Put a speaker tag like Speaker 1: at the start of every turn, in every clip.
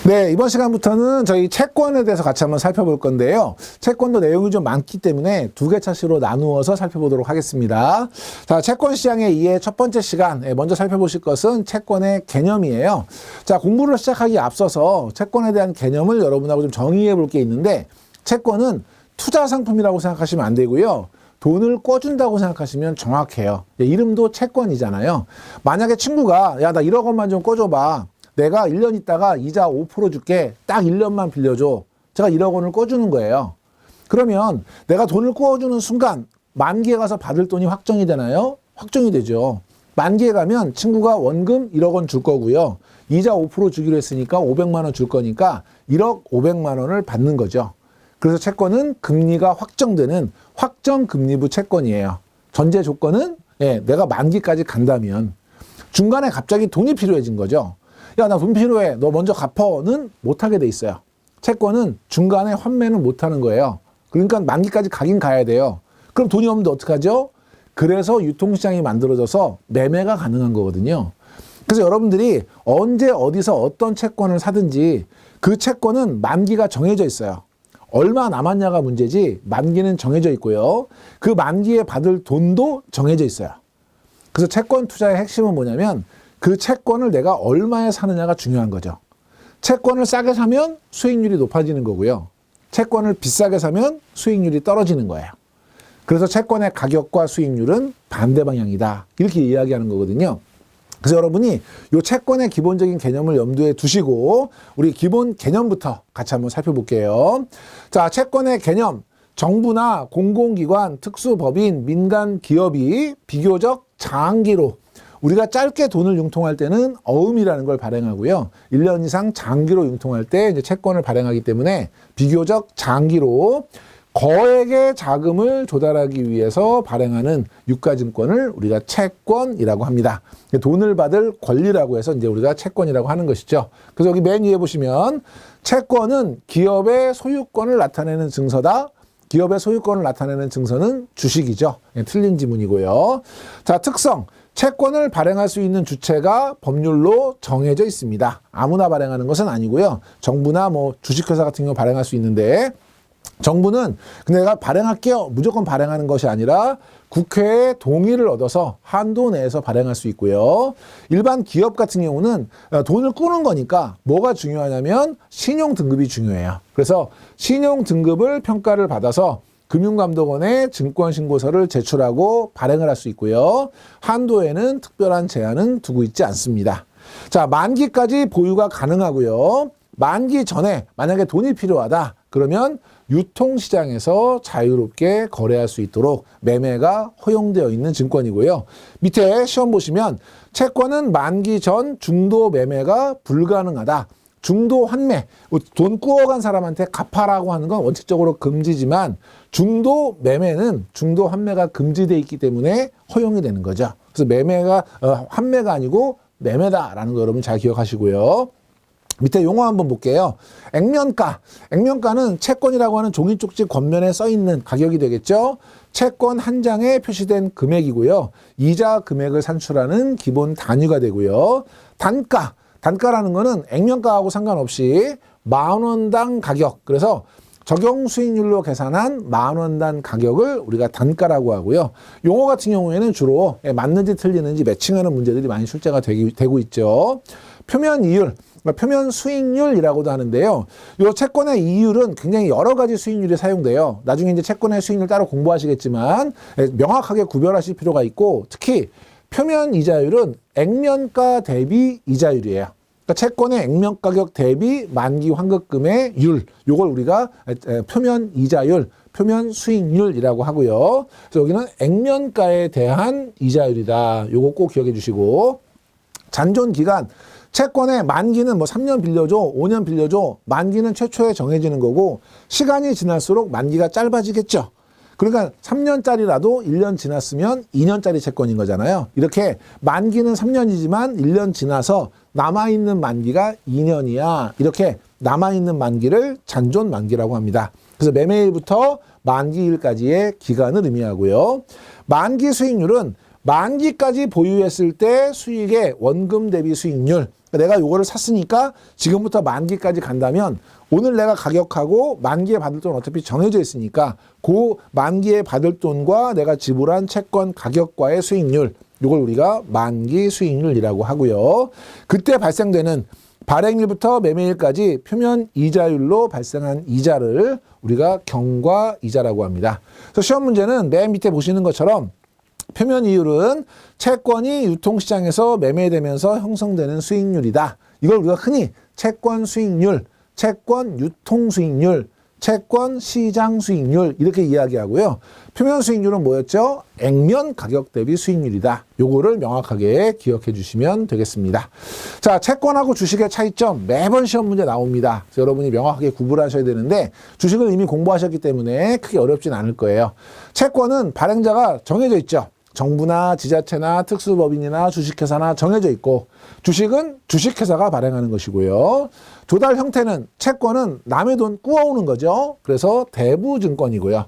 Speaker 1: 네, 이번 시간부터는 저희 채권에 대해서 같이 한번 살펴볼 건데요. 채권도 내용이 좀 많기 때문에 두 개 차시로 나누어서 살펴보도록 하겠습니다. 자, 채권 시장의 이해 첫 번째 시간, 먼저 살펴보실 것은 채권의 개념이에요. 자, 공부를 시작하기 앞서서 채권에 대한 개념을 여러분하고 좀 정의해 볼 게 있는데, 채권은 투자 상품이라고 생각하시면 안 되고요. 돈을 꿔준다고 생각하시면 정확해요. 이름도 채권이잖아요. 만약에 친구가 야, 나 1억 원만 좀 꿔줘봐. 내가 1년 있다가 이자 5% 줄게. 딱 1년만 빌려줘. 제가 1억 원을 꿔주는 거예요. 그러면 내가 돈을 꿔주는 순간 만기에 가서 받을 돈이 확정이 되나요? 확정이 되죠. 만기에 가면 친구가 원금 1억 원 줄 거고요. 이자 5% 주기로 했으니까 500만 원 줄 거니까 1억 500만 원을 받는 거죠. 그래서 채권은 금리가 확정되는 확정금리부 채권이에요. 전제 조건은 내가 만기까지 간다면. 중간에 갑자기 돈이 필요해진 거죠. 야, 나 돈 필요해. 너 먼저 갚어는 못하게 돼 있어요. 채권은 중간에 환매는 못하는 거예요. 그러니까 만기까지 가긴 가야 돼요. 그럼 돈이 없는데 어떡하죠? 그래서 유통시장이 만들어져서 매매가 가능한 거거든요. 그래서 여러분들이 언제 어디서 어떤 채권을 사든지 그 채권은 만기가 정해져 있어요. 얼마 남았냐가 문제지 만기는 정해져 있고요. 그 만기에 받을 돈도 정해져 있어요. 그래서 채권 투자의 핵심은 뭐냐면 그 채권을 내가 얼마에 사느냐가 중요한 거죠. 채권을 싸게 사면 수익률이 높아지는 거고요. 채권을 비싸게 사면 수익률이 떨어지는 거예요. 그래서 채권의 가격과 수익률은 반대 방향이다. 이렇게 이야기하는 거거든요. 그래서 여러분이 이 채권의 기본적인 개념을 염두에 두시고 우리 기본 개념부터 같이 한번 살펴볼게요. 자, 채권의 개념. 정부나 공공기관, 특수법인, 민간 기업이 비교적 장기로 우리가 짧게 돈을 융통할 때는 어음이라는 걸 발행하고요. 1년 이상 장기로 융통할 때 이제 채권을 발행하기 때문에 비교적 장기로 거액의 자금을 조달하기 위해서 발행하는 유가증권을 우리가 채권이라고 합니다. 돈을 받을 권리라고 해서 이제 우리가 채권이라고 하는 것이죠. 그래서 여기 맨 위에 보시면 채권은 기업의 소유권을 나타내는 증서다. 기업의 소유권을 나타내는 증서는 주식이죠. 틀린 지문이고요. 자, 특성. 채권을 발행할 수 있는 주체가 법률로 정해져 있습니다. 아무나 발행하는 것은 아니고요. 정부나 뭐 주식회사 같은 경우 발행할 수 있는데 정부는 내가 발행할게요. 무조건 발행하는 것이 아니라 국회의 동의를 얻어서 한도 내에서 발행할 수 있고요. 일반 기업 같은 경우는 돈을 꾸는 거니까 뭐가 중요하냐면 신용 등급이 중요해요. 그래서 신용 등급을 평가를 받아서 금융감독원에 증권신고서를 제출하고 발행을 할 수 있고요. 한도에는 특별한 제한은 두고 있지 않습니다. 자, 만기까지 보유가 가능하고요. 만기 전에 만약에 돈이 필요하다. 그러면 유통시장에서 자유롭게 거래할 수 있도록 매매가 허용되어 있는 증권이고요. 밑에 시험 보시면 채권은 만기 전 중도 매매가 불가능하다. 중도 환매, 돈 꾸어간 사람한테 갚아라고 하는 건 원칙적으로 금지지만 중도 매매는 중도 환매가 금지되어 있기 때문에 허용이 되는 거죠. 그래서 매매가 환매가 아니고 매매다라는 거 여러분 잘 기억하시고요. 밑에 용어 한번 볼게요. 액면가. 액면가는 채권이라고 하는 종이 쪽지 겉면에 써 있는 가격이 되겠죠. 채권 한 장에 표시된 금액이고요. 이자 금액을 산출하는 기본 단위가 되고요. 단가. 단가라는 거는 액면가하고 상관없이 10,000원당 가격. 그래서 적용 수익률로 계산한 10,000원당 가격을 우리가 단가라고 하고요. 용어 같은 경우에는 주로 맞는지 틀리는지 매칭하는 문제들이 많이 출제가 되고 있죠. 표면 이율, 표면 수익률이라고도 하는데요. 이 채권의 이율은 굉장히 여러 가지 수익률이 사용돼요. 나중에 이제 채권의 수익률 따로 공부하시겠지만 명확하게 구별하실 필요가 있고 특히 표면 이자율은 액면가 대비 이자율이에요. 그러니까 채권의 액면 가격 대비 만기 환급금의 율, 요걸 우리가 표면 이자율, 표면 수익률이라고 하고요. 그래서 여기는 액면가에 대한 이자율이다. 요거 꼭 기억해 주시고 잔존 기간, 채권의 만기는 뭐 3년 빌려줘, 5년 빌려줘. 만기는 최초에 정해지는 거고 시간이 지날수록 만기가 짧아지겠죠. 그러니까 3년짜리라도 1년 지났으면 2년짜리 채권인 거잖아요. 이렇게 만기는 3년이지만 1년 지나서 남아있는 만기가 2년이야. 이렇게 남아있는 만기를 잔존 만기라고 합니다. 그래서 매매일부터 만기일까지의 기간을 의미하고요. 만기 수익률은 만기까지 보유했을 때 수익의 원금 대비 수익률, 내가 요거를 샀으니까 지금부터 만기까지 간다면 오늘 내가 가격하고 만기에 받을 돈 어차피 정해져 있으니까 그 만기에 받을 돈과 내가 지불한 채권 가격과의 수익률, 요걸 우리가 만기 수익률이라고 하고요. 그때 발생되는 발행일부터 매매일까지 표면 이자율로 발생한 이자를 우리가 경과 이자라고 합니다. 그래서 시험 문제는 맨 밑에 보시는 것처럼 표면 이율은 채권이 유통시장에서 매매되면서 형성되는 수익률이다. 이걸 우리가 흔히 채권 수익률, 채권 유통 수익률, 채권 시장 수익률 이렇게 이야기하고요. 표면 수익률은 뭐였죠? 액면 가격 대비 수익률이다. 요거를 명확하게 기억해 주시면 되겠습니다. 자, 채권하고 주식의 차이점 매번 시험 문제 나옵니다. 그래서 여러분이 명확하게 구분하셔야 되는데 주식을 이미 공부하셨기 때문에 크게 어렵진 않을 거예요. 채권은 발행자가 정해져 있죠. 정부나 지자체나 특수법인이나 주식회사나 정해져 있고 주식은 주식회사가 발행하는 것이고요. 조달 형태는 채권은 남의 돈 꾸어오는 거죠. 그래서 대부증권이고요.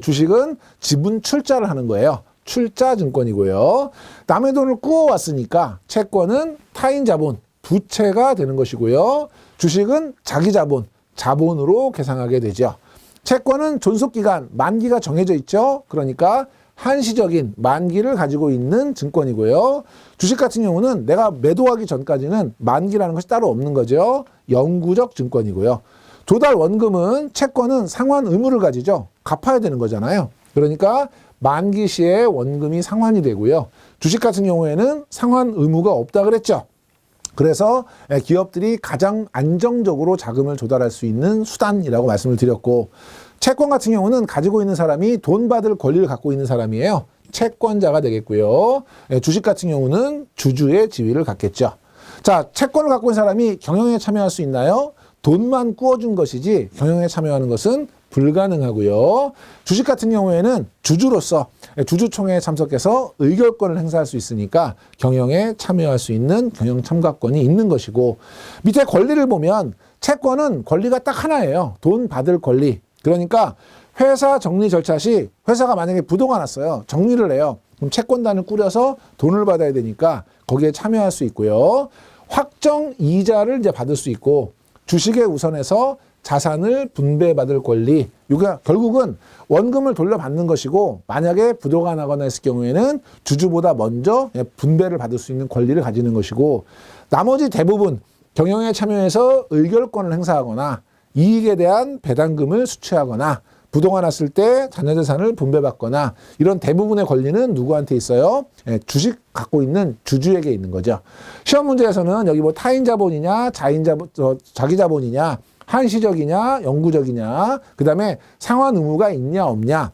Speaker 1: 주식은 지분 출자를 하는 거예요. 출자증권이고요. 남의 돈을 꾸어왔으니까 채권은 타인 자본, 부채가 되는 것이고요. 주식은 자기 자본, 자본으로 계상하게 되죠. 채권은 존속기간, 만기가 정해져 있죠. 그러니까 한시적인 만기를 가지고 있는 증권이고요. 주식 같은 경우는 내가 매도하기 전까지는 만기라는 것이 따로 없는 거죠. 영구적 증권이고요. 조달 원금은 채권은 상환 의무를 가지죠. 갚아야 되는 거잖아요. 그러니까 만기 시에 원금이 상환이 되고요. 주식 같은 경우에는 상환 의무가 없다 그랬죠. 그래서 기업들이 가장 안정적으로 자금을 조달할 수 있는 수단이라고 말씀을 드렸고 채권 같은 경우는 가지고 있는 사람이 돈 받을 권리를 갖고 있는 사람이에요. 채권자가 되겠고요. 주식 같은 경우는 주주의 지위를 갖겠죠. 자, 채권을 갖고 있는 사람이 경영에 참여할 수 있나요? 돈만 꾸어준 것이지 경영에 참여하는 것은 불가능하고요. 주식 같은 경우에는 주주로서 주주총회에 참석해서 의결권을 행사할 수 있으니까 경영에 참여할 수 있는 경영 참가권이 있는 것이고 밑에 권리를 보면 채권은 권리가 딱 하나예요. 돈 받을 권리. 그러니까 회사 정리 절차 시 회사가 만약에 부도가 났어요. 정리를 해요. 그럼 채권단을 꾸려서 돈을 받아야 되니까 거기에 참여할 수 있고요. 확정 이자를 이제 받을 수 있고 주식에 우선해서 자산을 분배받을 권리. 이게 결국은 원금을 돌려받는 것이고 만약에 부도가 나거나 했을 경우에는 주주보다 먼저 분배를 받을 수 있는 권리를 가지는 것이고 나머지 대부분 경영에 참여해서 의결권을 행사하거나 이익에 대한 배당금을 수취하거나 부도가 났을 때 자녀재산을 분배받거나 이런 대부분의 권리는 누구한테 있어요? 주식 갖고 있는 주주에게 있는 거죠. 시험 문제에서는 여기 뭐 타인 자본이냐, 자기 자본이냐, 한시적이냐, 영구적이냐, 그 다음에 상환 의무가 있냐, 없냐,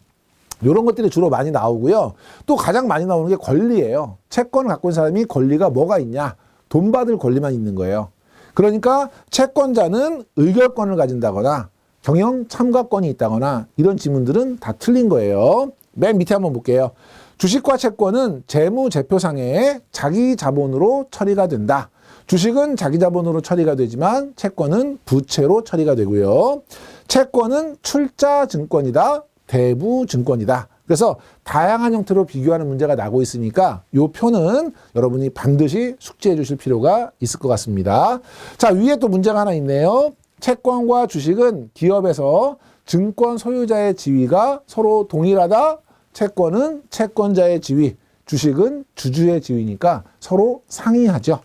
Speaker 1: 이런 것들이 주로 많이 나오고요. 또 가장 많이 나오는 게 권리예요. 채권을 갖고 있는 사람이 권리가 뭐가 있냐? 돈 받을 권리만 있는 거예요. 그러니까 채권자는 의결권을 가진다거나 경영 참가권이 있다거나 이런 지문들은 다 틀린 거예요. 맨 밑에 한번 볼게요. 주식과 채권은 재무제표상에 자기 자본으로 처리가 된다. 주식은 자기 자본으로 처리가 되지만 채권은 부채로 처리가 되고요. 채권은 출자 증권이다. 대부 증권이다. 그래서 다양한 형태로 비교하는 문제가 나고 있으니까 이 표는 여러분이 반드시 숙지해 주실 필요가 있을 것 같습니다. 자, 위에 또 문제가 하나 있네요. 채권과 주식은 기업에서 증권 소유자의 지위가 서로 동일하다. 채권은 채권자의 지위, 주식은 주주의 지위니까 서로 상이하죠.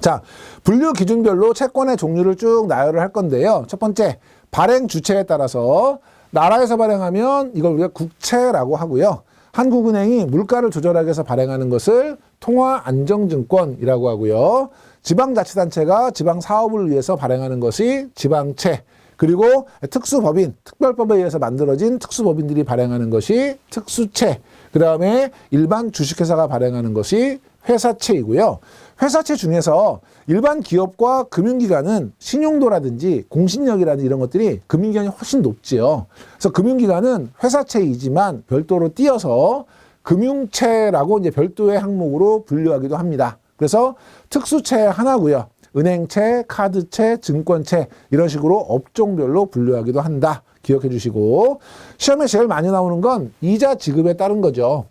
Speaker 1: 자, 분류 기준별로 채권의 종류를 쭉 나열을 할 건데요. 첫 번째, 발행 주체에 따라서 나라에서 발행하면 이걸 우리가 국채라고 하고요. 한국은행이 물가를 조절하기 위해서 발행하는 것을 통화안정증권이라고 하고요. 지방자치단체가 지방사업을 위해서 발행하는 것이 지방채, 그리고 특수법인, 특별법에 의해서 만들어진 특수법인들이 발행하는 것이 특수채, 그 다음에 일반 주식회사가 발행하는 것이 회사채이고요. 회사채 중에서 일반 기업과 금융기관은 신용도라든지 공신력이라든지 이런 것들이 금융기관이 훨씬 높지요. 그래서 금융기관은 회사채이지만 별도로 띄어서 금융채라고 이제 별도의 항목으로 분류하기도 합니다. 그래서 특수채 하나고요. 은행채, 카드채, 증권채 이런 식으로 업종별로 분류하기도 한다. 기억해 주시고 시험에 제일 많이 나오는 건 이자 지급에 따른 거죠.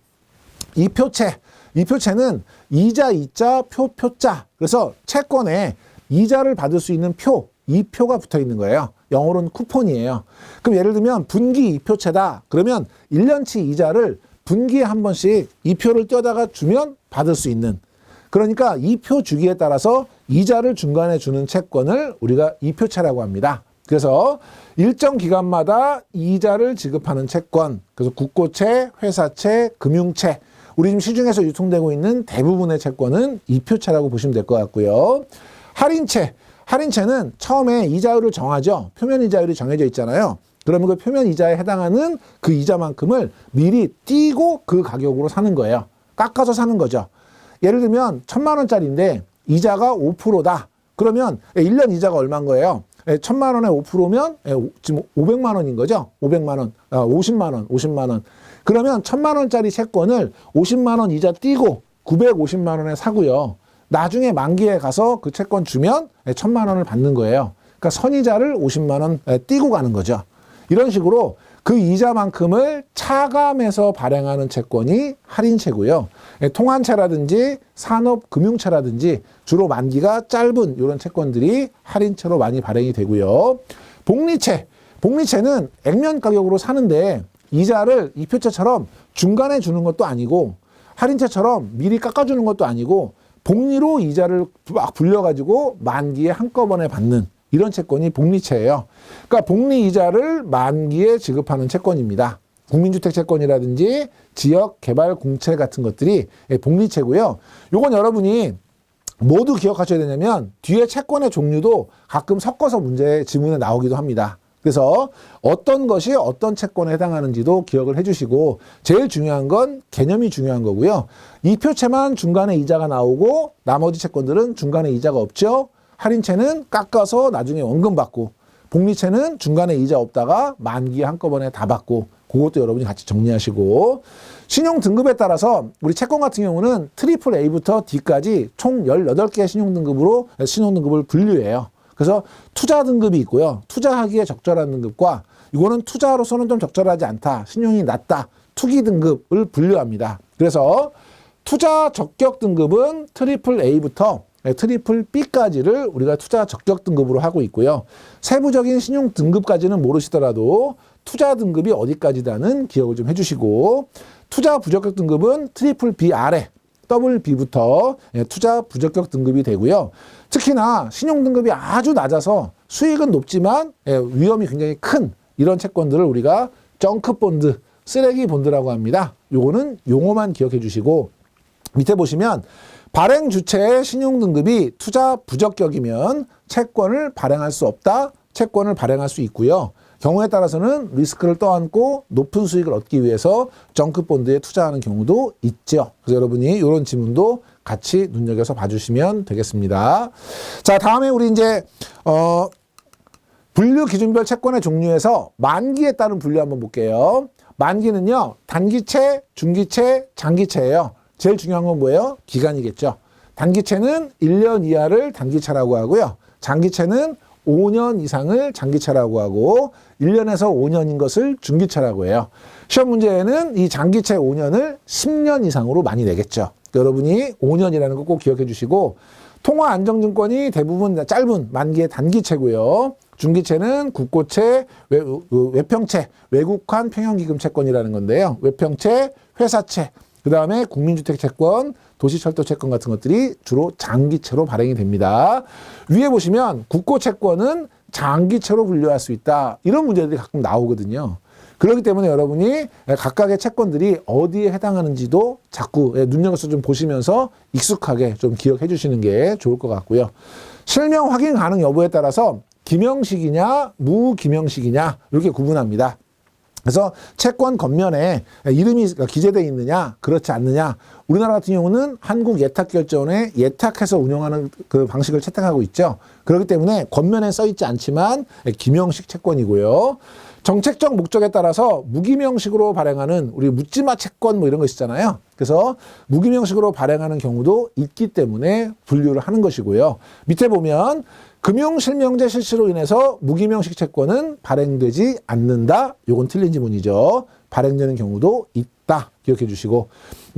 Speaker 1: 이표채. 이 표체는 이자, 이자, 표, 표자. 그래서 채권에 이자를 받을 수 있는 표, 이 표가 붙어 있는 거예요. 영어로는 쿠폰이에요. 그럼 예를 들면 분기 이 표체다. 그러면 1년치 이자를 분기에 한 번씩 이 표를 떼다가 주면 받을 수 있는. 그러니까 이 표 주기에 따라서 이자를 중간에 주는 채권을 우리가 이 표체라고 합니다. 그래서 일정 기간마다 이자를 지급하는 채권. 그래서 국고채, 회사채, 금융채. 우리 지금 시중에서 유통되고 있는 대부분의 채권은 이 표체라고 보시면 될 것 같고요. 할인채. 할인채는 처음에 이자율을 정하죠. 표면 이자율이 정해져 있잖아요. 그러면 그 표면 이자에 해당하는 그 이자만큼을 미리 띄고 그 가격으로 사는 거예요. 깎아서 사는 거죠. 예를 들면 1,000만 원짜리인데 이자가 5%다. 그러면 1년 이자가 얼마인 거예요? 1,000만 원에 5%면 지금 500만 원인 거죠. 500만 원, 50만 원, 50만 원. 그러면 1,000만 원짜리 채권을 50만 원 이자 띄고 950만 원에 사고요. 나중에 만기에 가서 그 채권 주면 1,000만 원을 받는 거예요. 그러니까 선이자를 50만 원 띄고 가는 거죠. 이런 식으로 그 이자만큼을 차감해서 발행하는 채권이 할인채고요. 통한채라든지 산업금융채라든지 주로 만기가 짧은 이런 채권들이 할인채로 많이 발행이 되고요. 복리채. 복리채는 액면 가격으로 사는데 이자를 이 표채처럼 중간에 주는 것도 아니고 할인채처럼 미리 깎아주는 것도 아니고 복리로 이자를 막 불려가지고 만기에 한꺼번에 받는 이런 채권이 복리채예요. 그러니까 복리 이자를 만기에 지급하는 채권입니다. 국민주택 채권이라든지 지역개발공채 같은 것들이 복리채고요. 요건 여러분이 모두 기억하셔야 되냐면 뒤에 채권의 종류도 가끔 섞어서 문제 지문에 나오기도 합니다. 그래서 어떤 것이 어떤 채권에 해당하는지도 기억을 해주시고 제일 중요한 건 개념이 중요한 거고요. 이 표채만 중간에 이자가 나오고 나머지 채권들은 중간에 이자가 없죠. 할인채는 깎아서 나중에 원금 받고 복리채는 중간에 이자 없다가 만기에 한꺼번에 다 받고 그것도 여러분이 같이 정리하시고 신용 등급에 따라서 우리 채권 같은 경우는 트리플 A부터 D까지 총 18개의 신용 등급을 분류해요. 그래서 투자 등급이 있고요. 투자하기에 적절한 등급과 이거는 투자로서는 좀 적절하지 않다. 신용이 낮다. 투기 등급을 분류합니다. 그래서 투자 적격 등급은 트리플 A부터 트리플 B까지를 우리가 투자 적격 등급으로 하고 있고요. 세부적인 신용 등급까지는 모르시더라도 투자 등급이 어디까지다는 기억을 좀 해주시고 투자 부적격 등급은 트리플 B 아래 더블 B부터 투자 부적격 등급이 되고요. 특히나 신용 등급이 아주 낮아서 수익은 높지만 위험이 굉장히 큰 이런 채권들을 우리가 정크본드, 쓰레기 본드라고 합니다. 요거는 용어만 기억해 주시고 밑에 보시면 발행 주체의 신용 등급이 투자 부적격이면 채권을 발행할 수 없다. 채권을 발행할 수 있고요. 경우에 따라서는 리스크를 떠안고 높은 수익을 얻기 위해서 정크본드에 투자하는 경우도 있죠. 그래서 여러분이 이런 지문도 같이 눈여겨서 봐주시면 되겠습니다. 자, 다음에 우리 이제 분류 기준별 채권의 종류에서 만기에 따른 분류 한번 볼게요. 만기는요, 단기채, 중기채, 장기채예요. 제일 중요한 건 뭐예요? 기간이겠죠. 단기채는 1년 이하를 단기채라고 하고요. 장기채는 5년 이상을 장기채라고 하고 1년에서 5년인 것을 중기채라고 해요. 시험 문제에는 이 장기채 5년을 10년 이상으로 많이 내겠죠. 여러분이 5년이라는 거 꼭 기억해 주시고 통화안정증권이 대부분 짧은 만기의 단기채고요. 중기채는 국고채, 외평채, 외국환 평형기금 채권이라는 건데요. 외평채, 회사채, 그 다음에 국민주택 채권, 도시철도 채권 같은 것들이 주로 장기채로 발행이 됩니다. 위에 보시면 국고 채권은 장기채로 분류할 수 있다. 이런 문제들이 가끔 나오거든요. 그렇기 때문에 여러분이 각각의 채권들이 어디에 해당하는지도 자꾸 눈여겨서 좀 보시면서 익숙하게 좀 기억해 주시는 게 좋을 것 같고요. 실명 확인 가능 여부에 따라서 기명식이냐 무기명식이냐 이렇게 구분합니다. 그래서 채권 겉면에 이름이 기재되어 있느냐 그렇지 않느냐 우리나라 같은 경우는 한국예탁결제원에 예탁해서 운영하는 그 방식을 채택하고 있죠. 그렇기 때문에 겉면에 써있지 않지만 기명식 채권이고요. 정책적 목적에 따라서 무기명식으로 발행하는 우리 묻지마 채권 뭐 이런 거 있잖아요. 그래서 무기명식으로 발행하는 경우도 있기 때문에 분류를 하는 것이고요. 밑에 보면 금융실명제 실시로 인해서 무기명식 채권은 발행되지 않는다. 요건 틀린 지문이죠. 발행되는 경우도 있다. 기억해 주시고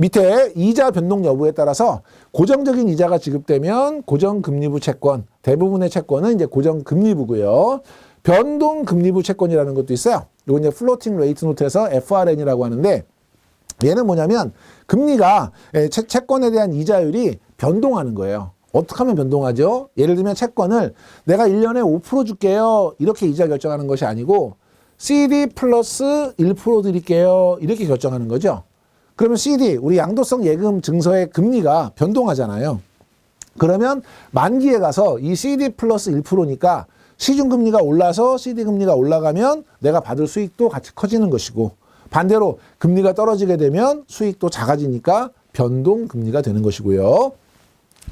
Speaker 1: 밑에 이자 변동 여부에 따라서 고정적인 이자가 지급되면 고정금리부 채권, 대부분의 채권은 이제 고정금리부고요. 변동금리부 채권이라는 것도 있어요. 이거 이제 플로팅 레이트 노트에서 FRN이라고 하는데 얘는 뭐냐면 금리가 채권에 대한 이자율이 변동하는 거예요. 어떻게 하면 변동하죠? 예를 들면 채권을 내가 1년에 5% 줄게요. 이렇게 이자 결정하는 것이 아니고 CD 플러스 1% 드릴게요. 이렇게 결정하는 거죠. 그러면 CD, 우리 양도성 예금 증서의 금리가 변동하잖아요. 그러면 만기에 가서 이 CD 플러스 1%니까 시중금리가 올라서 CD금리가 올라가면 내가 받을 수익도 같이 커지는 것이고 반대로 금리가 떨어지게 되면 수익도 작아지니까 변동금리가 되는 것이고요.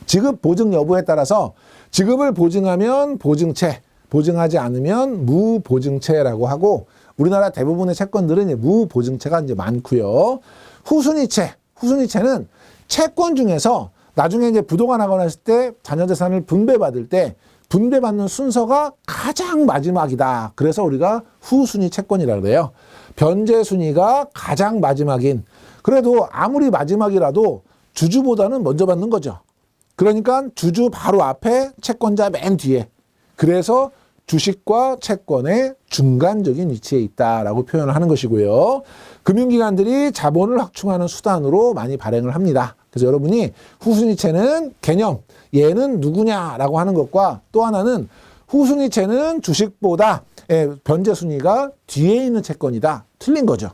Speaker 1: 지급 보증 여부에 따라서 지급을 보증하면 보증채, 보증하지 않으면 무보증채라고 하고 우리나라 대부분의 채권들은 무보증채가 이제 많고요. 후순위채는 채권 중에서 나중에 이제 부도가 나거나 했을 때 자녀재산을 분배받을 때 분배받는 순서가 가장 마지막이다. 그래서 우리가 후순위 채권이라고 그래요. 변제 순위가 가장 마지막인 그래도 아무리 마지막이라도 주주보다는 먼저 받는 거죠. 그러니까 주주 바로 앞에 채권자 맨 뒤에 그래서 주식과 채권의 중간적인 위치에 있다라고 표현을 하는 것이고요. 금융기관들이 자본을 확충하는 수단으로 많이 발행을 합니다. 그래서 여러분이 후순위채는 개념, 얘는 누구냐라고 하는 것과 또 하나는 후순위채는 주식보다 변제 순위가 뒤에 있는 채권이다. 틀린 거죠.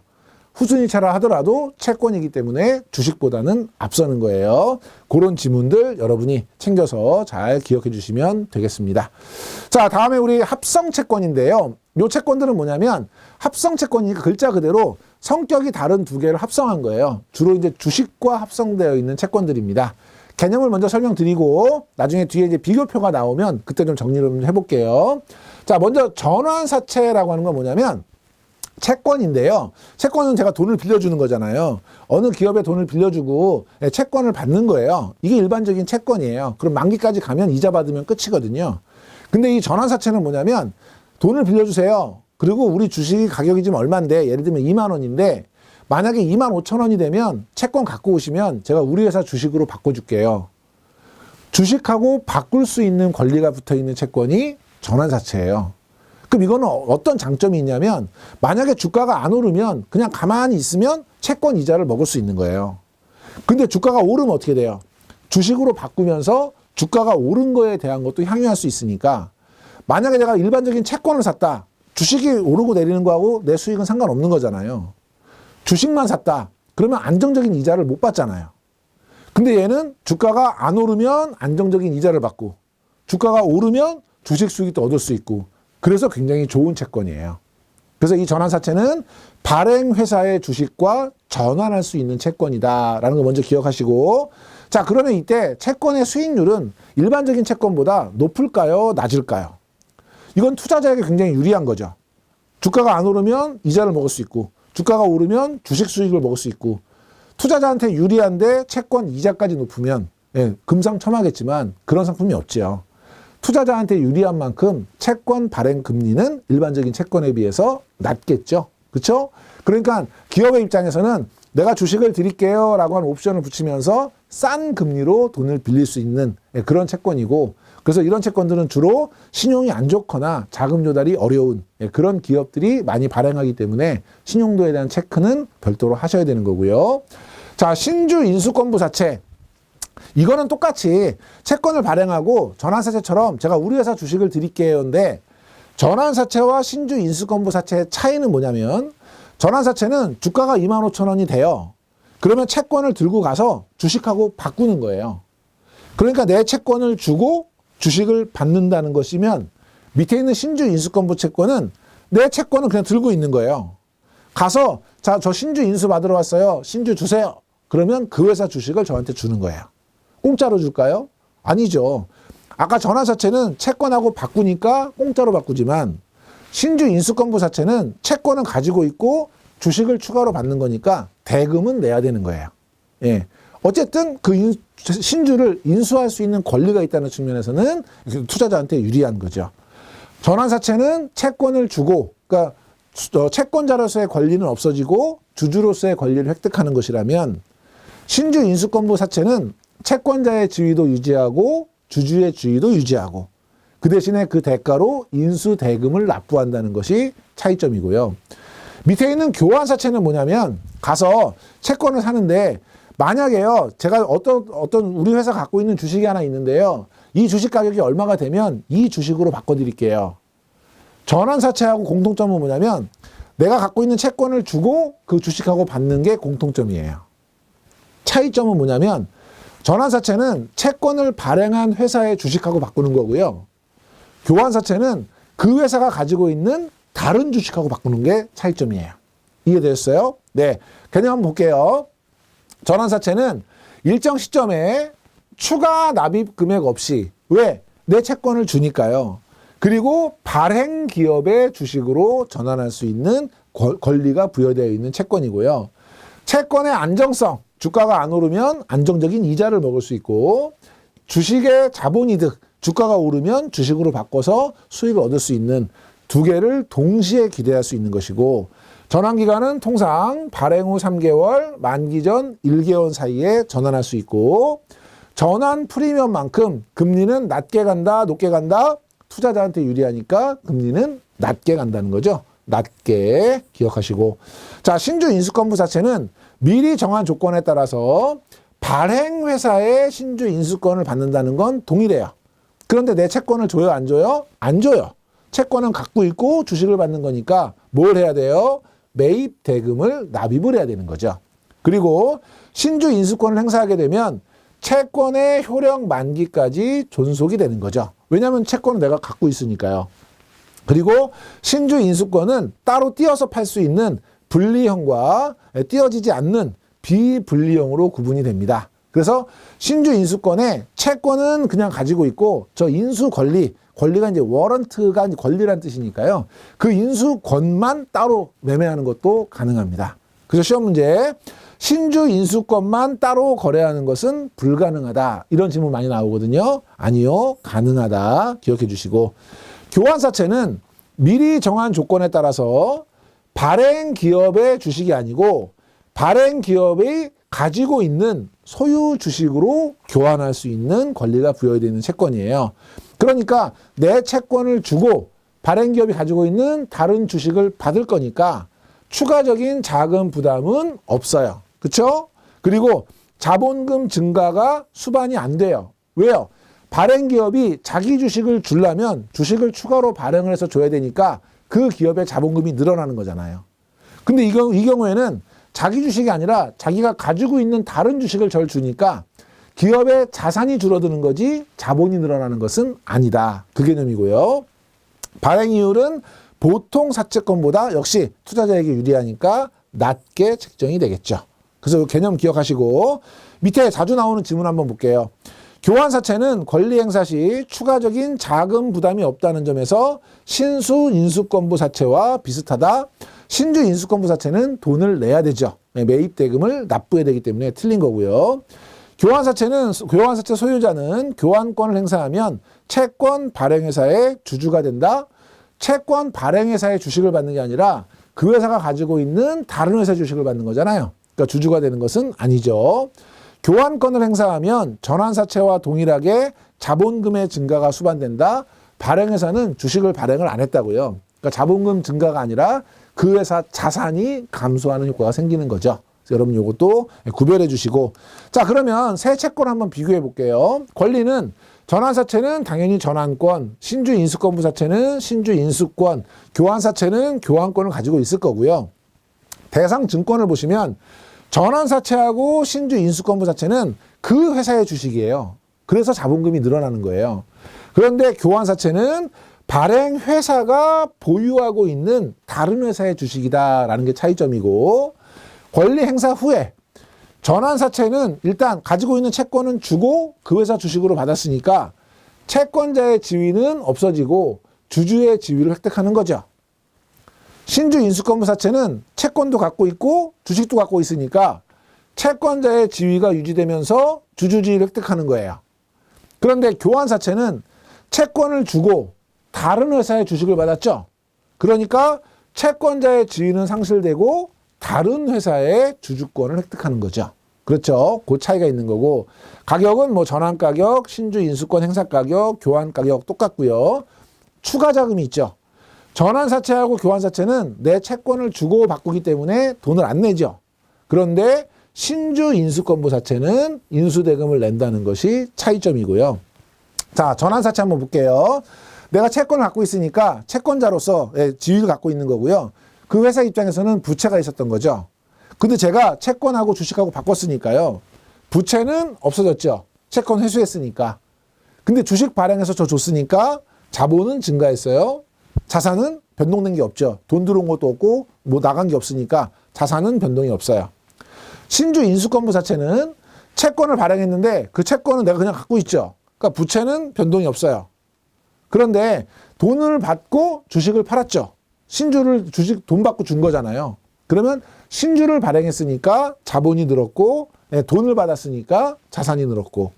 Speaker 1: 후순위채라 하더라도 채권이기 때문에 주식보다는 앞서는 거예요. 그런 지문들 여러분이 챙겨서 잘 기억해 주시면 되겠습니다. 자, 다음에 우리 합성채권인데요. 요 채권들은 뭐냐면 합성채권이니까 글자 그대로 성격이 다른 두 개를 합성한 거예요. 주로 이제 주식과 합성되어 있는 채권들입니다. 개념을 먼저 설명드리고 나중에 뒤에 이제 비교표가 나오면 그때 좀 정리를 좀 해볼게요. 자, 먼저 전환사채라고 하는 건 뭐냐면 채권인데요. 채권은 제가 돈을 빌려주는 거잖아요. 어느 기업에 돈을 빌려주고 채권을 받는 거예요. 이게 일반적인 채권이에요. 그럼 만기까지 가면 이자 받으면 끝이거든요. 근데 이 전환사채는 뭐냐면 돈을 빌려주세요. 그리고 우리 주식이 가격이 지금 얼마인데 예를 들면 2만 원인데 만약에 2만 5천 원이 되면 채권 갖고 오시면 제가 우리 회사 주식으로 바꿔줄게요. 주식하고 바꿀 수 있는 권리가 붙어있는 채권이 전환사채예요. 그럼 이거는 어떤 장점이 있냐면 만약에 주가가 안 오르면 그냥 가만히 있으면 채권 이자를 먹을 수 있는 거예요. 근데 주가가 오르면 어떻게 돼요? 주식으로 바꾸면서 주가가 오른 거에 대한 것도 향유할 수 있으니까 만약에 내가 일반적인 채권을 샀다. 주식이 오르고 내리는 거하고 내 수익은 상관없는 거잖아요. 주식만 샀다. 그러면 안정적인 이자를 못 받잖아요. 근데 얘는 주가가 안 오르면 안정적인 이자를 받고 주가가 오르면 주식 수익도 얻을 수 있고 그래서 굉장히 좋은 채권이에요. 그래서 이 전환사채는 발행회사의 주식과 전환할 수 있는 채권이다라는 거 먼저 기억하시고 자 그러면 이때 채권의 수익률은 일반적인 채권보다 높을까요? 낮을까요? 이건 투자자에게 굉장히 유리한 거죠. 주가가 안 오르면 이자를 먹을 수 있고 주가가 오르면 주식 수익을 먹을 수 있고 투자자한테 유리한데 채권 이자까지 높으면 금상첨화겠지만 그런 상품이 없지요. 투자자한테 유리한 만큼 채권 발행 금리는 일반적인 채권에 비해서 낮겠죠. 그렇죠? 그러니까 기업의 입장에서는 내가 주식을 드릴게요 라고 하는 옵션을 붙이면서 싼 금리로 돈을 빌릴 수 있는 그런 채권이고 그래서 이런 채권들은 주로 신용이 안 좋거나 자금 조달이 어려운 그런 기업들이 많이 발행하기 때문에 신용도에 대한 체크는 별도로 하셔야 되는 거고요. 자, 신주 인수권부사채. 이거는 똑같이 채권을 발행하고 전환사채처럼 제가 우리 회사 주식을 드릴게요인데 전환사채와 신주 인수권부사채의 차이는 뭐냐면 전환사채는 주가가 2만 5천 원이 돼요. 그러면 채권을 들고 가서 주식하고 바꾸는 거예요. 그러니까 내 채권을 주고 주식을 받는다는 것이면 밑에 있는 신주 인수권부 채권은 내 채권은 그냥 들고 있는 거예요. 가서 자, 저 신주 인수 받으러 왔어요. 신주 주세요. 그러면 그 회사 주식을 저한테 주는 거예요. 공짜로 줄까요? 아니죠. 아까 전환사채는 채권하고 바꾸니까 공짜로 바꾸지만 신주 인수권부 사채는 채권은 가지고 있고 주식을 추가로 받는 거니까 대금은 내야 되는 거예요. 예. 어쨌든 그 신주를 인수할 수 있는 권리가 있다는 측면에서는 투자자한테 유리한 거죠. 전환사채는 채권을 주고, 그러니까 채권자로서의 권리는 없어지고 주주로서의 권리를 획득하는 것이라면 신주 인수권부 사채는 채권자의 지위도 유지하고 주주의 지위도 유지하고 그 대신에 그 대가로 인수대금을 납부한다는 것이 차이점이고요. 밑에 있는 교환사채는 뭐냐면 가서 채권을 사는데 만약에요, 제가 어떤 우리 회사 갖고 있는 주식이 하나 있는데요. 이 주식 가격이 얼마가 되면 이 주식으로 바꿔드릴게요. 전환사채하고 공통점은 뭐냐면 내가 갖고 있는 채권을 주고 그 주식하고 받는 게 공통점이에요. 차이점은 뭐냐면 전환사채는 채권을 발행한 회사의 주식하고 바꾸는 거고요. 교환사채는 그 회사가 가지고 있는 다른 주식하고 바꾸는 게 차이점이에요. 이해되셨어요? 네. 개념 한번 볼게요. 전환사채는 일정 시점에 추가 납입 금액 없이 왜? 내 채권을 주니까요. 그리고 발행 기업의 주식으로 전환할 수 있는 권리가 부여되어 있는 채권이고요. 채권의 안정성, 주가가 안 오르면 안정적인 이자를 먹을 수 있고 주식의 자본이득, 주가가 오르면 주식으로 바꿔서 수익을 얻을 수 있는 두 개를 동시에 기대할 수 있는 것이고 전환기간은 통상 발행 후 3개월, 만기 전 1개월 사이에 전환할 수 있고 전환 프리미엄만큼 금리는 낮게 간다, 높게 간다? 투자자한테 유리하니까 금리는 낮게 간다는 거죠. 낮게 기억하시고. 자, 신주 인수권부 자체는 미리 정한 조건에 따라서 발행회사의 신주 인수권을 받는다는 건 동일해요. 그런데 내 채권을 줘요, 안 줘요? 안 줘요. 채권은 갖고 있고 주식을 받는 거니까 뭘 해야 돼요? 매입 대금을 납입을 해야 되는 거죠. 그리고 신주 인수권을 행사하게 되면 채권의 효력 만기까지 존속이 되는 거죠. 왜냐하면 채권은 내가 갖고 있으니까요. 그리고 신주 인수권은 따로 띄어서 팔 수 있는 분리형과 띄어지지 않는 비분리형으로 구분이 됩니다. 그래서 신주 인수권에 채권은 그냥 가지고 있고 저 인수 권리가 이제 워런트가 이제 권리란 뜻이니까요. 그 인수권만 따로 매매하는 것도 가능합니다. 그래서 시험 문제 신주 인수권만 따로 거래하는 것은 불가능하다. 이런 질문 많이 나오거든요. 아니요, 가능하다. 기억해 주시고 교환사채는 미리 정한 조건에 따라서 발행 기업의 주식이 아니고 발행 기업이 가지고 있는 소유 주식으로 교환할 수 있는 권리가 부여되어 있는 채권이에요. 그러니까 내 채권을 주고 발행 기업이 가지고 있는 다른 주식을 받을 거니까 추가적인 자금 부담은 없어요. 그렇죠? 그리고 자본금 증가가 수반이 안 돼요. 왜요? 발행 기업이 자기 주식을 주려면 주식을 추가로 발행을 해서 줘야 되니까 그 기업의 자본금이 늘어나는 거잖아요. 근데 이 경우에는 자기 주식이 아니라 자기가 가지고 있는 다른 주식을 절 주니까 기업의 자산이 줄어드는 거지 자본이 늘어나는 것은 아니다. 그 개념이고요. 발행 이율은 보통 사채권보다 역시 투자자에게 유리하니까 낮게 책정이 되겠죠. 그래서 이 개념 기억하시고 밑에 자주 나오는 질문 한번 볼게요. 교환사채는 권리 행사 시 추가적인 자금 부담이 없다는 점에서 신수 인수권부 사채와 비슷하다. 신주 인수권부 사채는 돈을 내야 되죠. 매입 대금을 납부해야 되기 때문에 틀린 거고요. 교환사채 소유자는 교환권을 행사하면 채권 발행회사의 주주가 된다. 채권 발행회사의 주식을 받는 게 아니라 그 회사가 가지고 있는 다른 회사의 주식을 받는 거잖아요. 그러니까 주주가 되는 것은 아니죠. 교환권을 행사하면 전환사채와 동일하게 자본금의 증가가 수반된다. 발행회사는 주식을 발행을 안 했다고요. 그러니까 자본금 증가가 아니라 그 회사 자산이 감소하는 효과가 생기는 거죠. 그래서 여러분 이것도 구별해 주시고 자 그러면 세 채권 한번 비교해 볼게요. 권리는 전환사채는 당연히 전환권, 신주 인수권부 사채는 신주 인수권, 교환사채는 교환권을 가지고 있을 거고요. 대상 증권을 보시면 전환사채하고 신주 인수권부 사채는 그 회사의 주식이에요. 그래서 자본금이 늘어나는 거예요. 그런데 교환사채는 발행 회사가 보유하고 있는 다른 회사의 주식이다라는 게 차이점이고 권리 행사 후에 전환사채는 일단 가지고 있는 채권은 주고 그 회사 주식으로 받았으니까 채권자의 지위는 없어지고 주주의 지위를 획득하는 거죠. 신주 인수권부 사채는 채권도 갖고 있고 주식도 갖고 있으니까 채권자의 지위가 유지되면서 주주지위를 획득하는 거예요. 그런데 교환사채는 채권을 주고 다른 회사의 주식을 받았죠. 그러니까 채권자의 지위는 상실되고 다른 회사의 주주권을 획득하는 거죠. 그렇죠. 그 차이가 있는 거고, 가격은 뭐 전환 가격, 신주 인수권 행사 가격, 교환 가격 똑같고요. 추가 자금이 있죠. 전환 사채하고 교환 사채는 내 채권을 주고 바꾸기 때문에 돈을 안 내죠. 그런데 신주 인수권부 사채는 인수대금을 낸다는 것이 차이점이고요. 자, 전환 사채 한번 볼게요. 내가 채권을 갖고 있으니까 채권자로서 지위를 갖고 있는 거고요. 그 회사 입장에서는 부채가 있었던 거죠. 근데 제가 채권하고 주식하고 바꿨으니까요. 부채는 없어졌죠. 채권 회수했으니까. 근데 주식 발행해서 저 줬으니까 자본은 증가했어요. 자산은 변동된 게 없죠. 돈 들어온 것도 없고 뭐 나간 게 없으니까 자산은 변동이 없어요. 신주 인수권부 자체는 채권을 발행했는데 그 채권은 내가 그냥 갖고 있죠. 그러니까 부채는 변동이 없어요. 그런데 돈을 받고 주식을 팔았죠. 신주를 주식 돈 받고 준 거잖아요. 그러면 신주를 발행했으니까 자본이 늘었고 돈을 받았으니까 자산이 늘었고,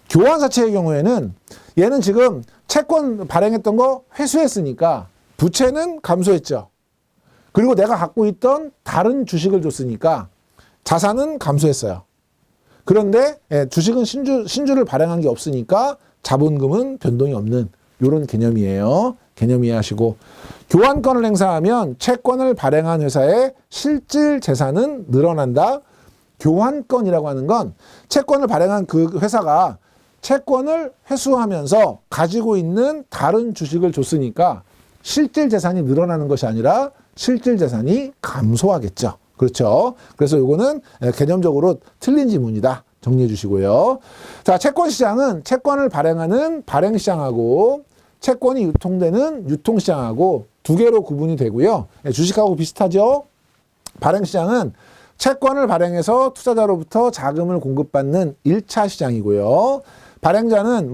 Speaker 1: 교환사채의 경우에는 얘는 지금 채권 발행했던 거 회수했으니까 부채는 감소했죠. 그리고 내가 갖고 있던 다른 주식을 줬으니까 자산은 감소했어요. 그런데 주식은 신주를 발행한 게 없으니까 자본금은 변동이 없는 이런 개념이에요. 개념 이해하시고, 교환권을 행사하면 채권을 발행한 회사의 실질 재산은 늘어난다. 교환권이라고 하는 건 채권을 발행한 그 회사가 채권을 회수하면서 가지고 있는 다른 주식을 줬으니까 실질 재산이 늘어나는 것이 아니라 실질 재산이 감소하겠죠. 그렇죠. 그래서 이거는 개념적으로 틀린 지문이다. 정리해 주시고요. 자, 채권 시장은 채권을 발행하는 발행 시장하고 채권이 유통되는 유통 시장하고 두 개로 구분이 되고요. 주식하고 비슷하죠. 발행 시장은 채권을 발행해서 투자자로부터 자금을 공급받는 1차 시장이고요. 발행자는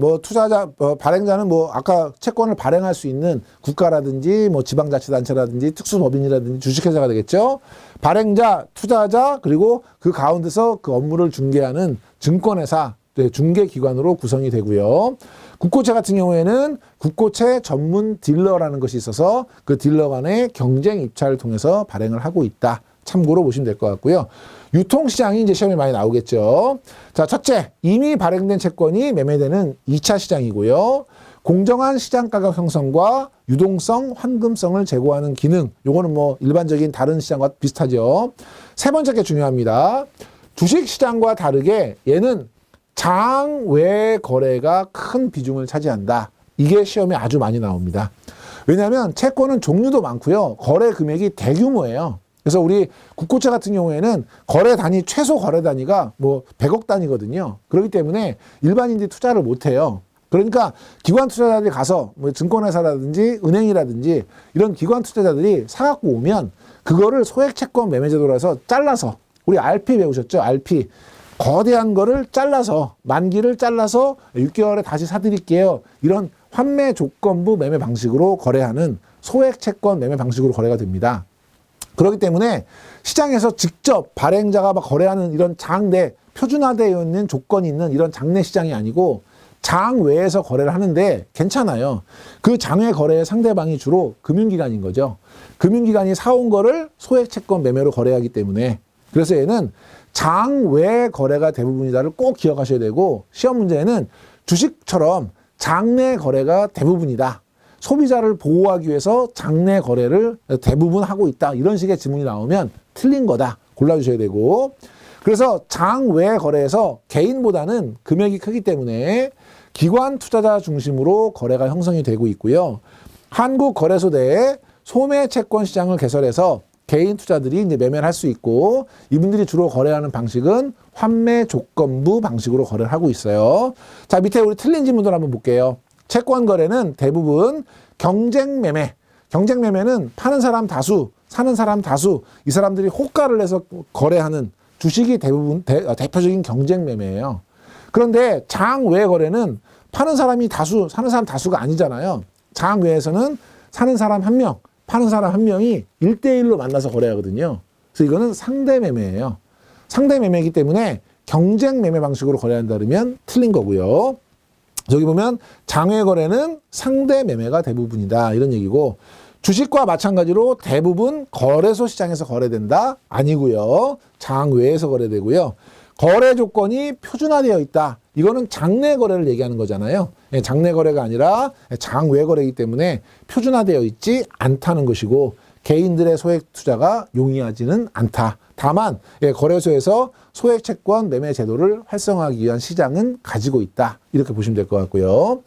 Speaker 1: 발행자는 아까 채권을 발행할 수 있는 국가라든지 지방자치단체라든지 특수법인이라든지 주식회사가 되겠죠. 발행자, 투자자, 그리고 그 가운데서 그 업무를 중개하는 증권회사, 중개기관으로 구성이 되고요. 국고채 같은 경우에는 국고채 전문 딜러라는 것이 있어서 그 딜러 간의 경쟁 입찰을 통해서 발행을 하고 있다. 참고로 보시면 될 것 같고요. 유통시장이 이제 시험에 많이 나오겠죠. 자, 첫째, 이미 발행된 채권이 매매되는 2차 시장이고요. 공정한 시장 가격 형성과 유동성, 환금성을 제고하는 기능. 요거는 일반적인 다른 시장과 비슷하죠. 세 번째 게 중요합니다. 주식시장과 다르게 얘는 장외 거래가 큰 비중을 차지한다. 이게 시험에 아주 많이 나옵니다. 왜냐하면 채권은 종류도 많고요. 거래 금액이 대규모예요. 그래서 우리 국고채 같은 경우에는 거래 단위, 최소 거래 단위가 100억 단위거든요. 그렇기 때문에 일반인들이 투자를 못 해요. 그러니까 기관 투자자들이 가서 증권회사라든지 은행이라든지 이런 기관 투자자들이 사갖고 오면 그거를 소액 채권 매매 제도라서 잘라서, 우리 RP 배우셨죠? RP. 거대한 거를 잘라서, 만기를 잘라서 6개월에 다시 사드릴게요. 이런 환매 조건부 매매 방식으로 거래하는 소액 채권 매매 방식으로 거래가 됩니다. 그렇기 때문에 시장에서 직접 발행자가 거래하는 이런 장내, 표준화되어 있는 조건이 있는 이런 장내 시장이 아니고 장외에서 거래를 하는데 괜찮아요. 그 장외 거래의 상대방이 주로 금융기관인 거죠. 금융기관이 사온 거를 소액 채권 매매로 거래하기 때문에, 그래서 얘는 장외 거래가 대부분이다를 꼭 기억하셔야 되고, 시험 문제에는 주식처럼 장내 거래가 대부분이다. 소비자를 보호하기 위해서 장내 거래를 대부분 하고 있다. 이런 식의 지문이 나오면 틀린 거다. 골라주셔야 되고, 그래서 장외 거래에서 개인보다는 금액이 크기 때문에 기관 투자자 중심으로 거래가 형성이 되고 있고요. 한국거래소 내에 소매 채권 시장을 개설해서 개인 투자들이 이제 매매를 할 수 있고, 이분들이 주로 거래하는 방식은 환매 조건부 방식으로 거래를 하고 있어요. 자, 밑에 우리 틀린 지문들 한번 볼게요. 채권 거래는 대부분 경쟁 매매. 경쟁 매매는 파는 사람 다수, 사는 사람 다수, 이 사람들이 호가를 내서 거래하는 주식이 대부분 대표적인 경쟁 매매예요. 그런데 장외 거래는 파는 사람이 다수, 사는 사람 다수가 아니잖아요. 장외에서는 사는 사람 한 명, 파는 사람 한 명이 1대1로 만나서 거래하거든요. 그래서 이거는 상대 매매예요. 상대 매매이기 때문에 경쟁 매매 방식으로 거래한다 그러면 틀린 거고요. 저기 보면 장외 거래는 상대 매매가 대부분이다, 이런 얘기고, 주식과 마찬가지로 대부분 거래소 시장에서 거래된다? 아니고요. 장 외에서 거래되고요. 거래 조건이 표준화되어 있다. 이거는 장내 거래를 얘기하는 거잖아요. 장내 거래가 아니라 장 외 거래이기 때문에 표준화되어 있지 않다는 것이고 개인들의 소액 투자가 용이하지는 않다. 다만 거래소에서 소액 채권 매매 제도를 활성화하기 위한 시장은 가지고 있다. 이렇게 보시면 될 것 같고요.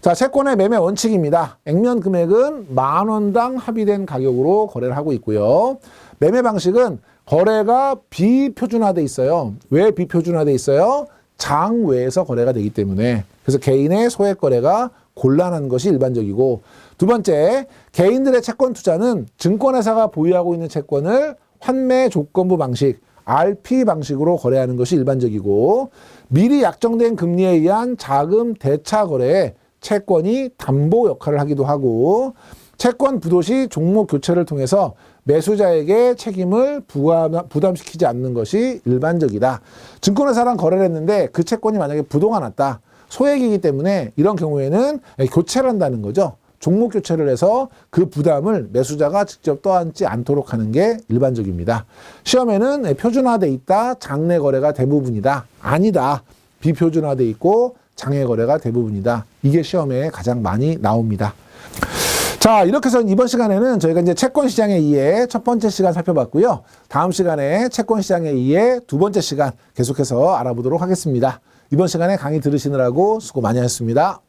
Speaker 1: 자, 채권의 매매 원칙입니다. 액면 금액은 10,000원당 합의된 가격으로 거래를 하고 있고요. 매매 방식은 거래가 비표준화돼 있어요. 왜 비표준화돼 있어요? 장 외에서 거래가 되기 때문에. 그래서 개인의 소액 거래가 곤란한 것이 일반적이고, 두 번째, 개인들의 채권 투자는 증권회사가 보유하고 있는 채권을 환매 조건부 방식, RP 방식으로 거래하는 것이 일반적이고, 미리 약정된 금리에 의한 자금 대차 거래에 채권이 담보 역할을 하기도 하고, 채권 부도 시 종목 교체를 통해서 매수자에게 책임을 부담시키지 않는 것이 일반적이다. 증권회사랑 거래를 했는데 그 채권이 만약에 부도가 났다. 소액이기 때문에 이런 경우에는 교체를 한다는 거죠. 종목 교체를 해서 그 부담을 매수자가 직접 떠안지 않도록 하는 게 일반적입니다. 시험에는 표준화돼 있다. 장내 거래가 대부분이다. 아니다. 비표준화돼 있고 장외 거래가 대부분이다. 이게 시험에 가장 많이 나옵니다. 자, 이렇게 해서 이번 시간에는 저희가 이제 채권 시장의 이해 첫 번째 시간 살펴봤고요. 다음 시간에 채권 시장의 이해 두 번째 시간 계속해서 알아보도록 하겠습니다. 이번 시간에 강의 들으시느라고 수고 많이 하셨습니다.